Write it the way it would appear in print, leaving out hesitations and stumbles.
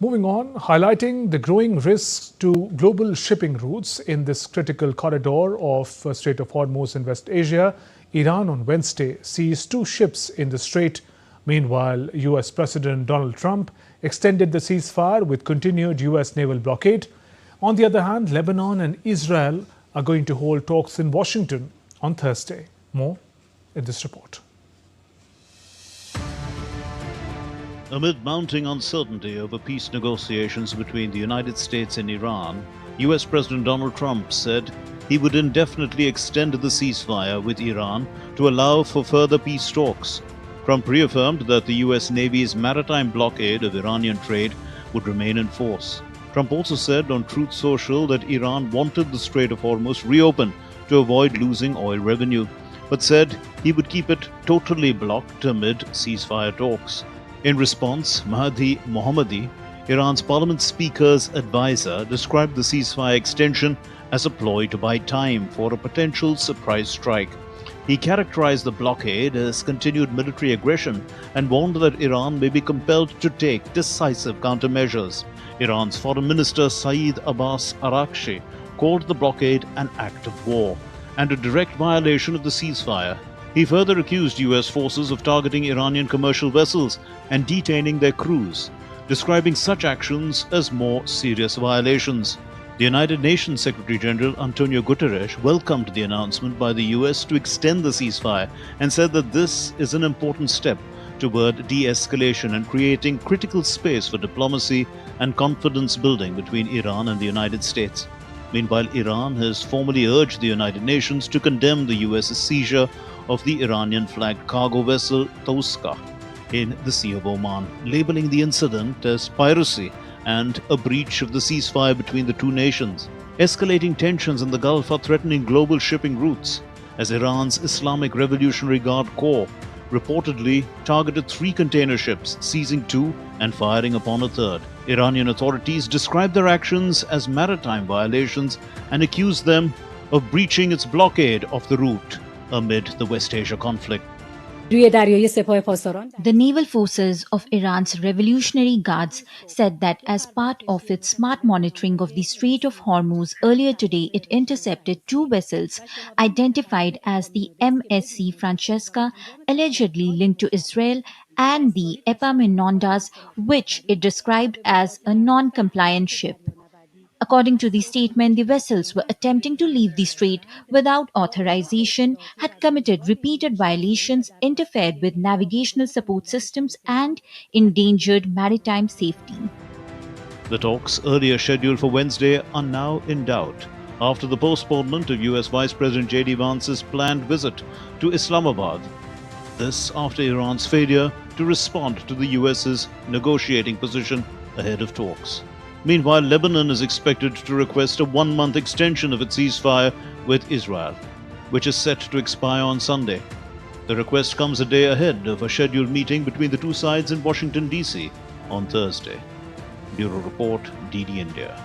Moving on, highlighting the growing risks to global shipping routes in this critical corridor of Strait of Hormuz in West Asia, Iran on Wednesday seized 2 ships in the strait. Meanwhile, US President Donald Trump extended the ceasefire with continued US naval blockade. On the other hand, Lebanon and Israel are going to hold talks in Washington on Thursday. More in this report. Amid mounting uncertainty over peace negotiations between the United States and Iran, US President Donald Trump said he would indefinitely extend the ceasefire with Iran to allow for further peace talks. Trump reaffirmed that the US Navy's maritime blockade of Iranian trade would remain in force. Trump also said on Truth Social that Iran wanted the Strait of Hormuz reopened to avoid losing oil revenue, but said he would keep it totally blocked amid ceasefire talks. In response, Mahdi Mohammadi, Iran's parliament speaker's advisor, described the ceasefire extension as a ploy to buy time for a potential surprise strike. He characterized the blockade as continued military aggression and warned that Iran may be compelled to take decisive countermeasures. Iran's Foreign Minister Saeed Abbas Araghchi called the blockade an act of war and a direct violation of the ceasefire. He further accused US forces of targeting Iranian commercial vessels and detaining their crews, describing such actions as more serious violations. The United Nations Secretary-General Antonio Guterres welcomed the announcement by the US to extend the ceasefire and said that this is an important step toward de-escalation and creating critical space for diplomacy and confidence building between Iran and the United States. Meanwhile, Iran has formally urged the United Nations to condemn the US's seizure of the Iranian-flagged cargo vessel Tauska in the Sea of Oman, labeling the incident as piracy and a breach of the ceasefire between the two nations. Escalating tensions in the Gulf are threatening global shipping routes, as Iran's Islamic Revolutionary Guard Corps reportedly targeted 3 container ships, seizing 2 and firing upon a third. Iranian authorities described their actions as maritime violations and accused them of breaching its blockade of the route amid the West Asia conflict. The naval forces of Iran's Revolutionary Guards said that as part of its smart monitoring of the Strait of Hormuz earlier today, it intercepted 2 vessels identified as the MSC Francesca, allegedly linked to Israel, and the Epaminondas, which it described as a non-compliant ship. According to the statement, the vessels were attempting to leave the strait without authorization, had committed repeated violations, interfered with navigational support systems, and endangered maritime safety. The talks, earlier scheduled for Wednesday, are now in doubt after the postponement of US Vice President J.D. Vance's planned visit to Islamabad. This after Iran's failure to respond to the US's negotiating position ahead of talks. Meanwhile, Lebanon is expected to request a 1-month extension of its ceasefire with Israel, which is set to expire on Sunday. The request comes a day ahead of a scheduled meeting between the two sides in Washington, D.C. on Thursday. Bureau Report, DD India.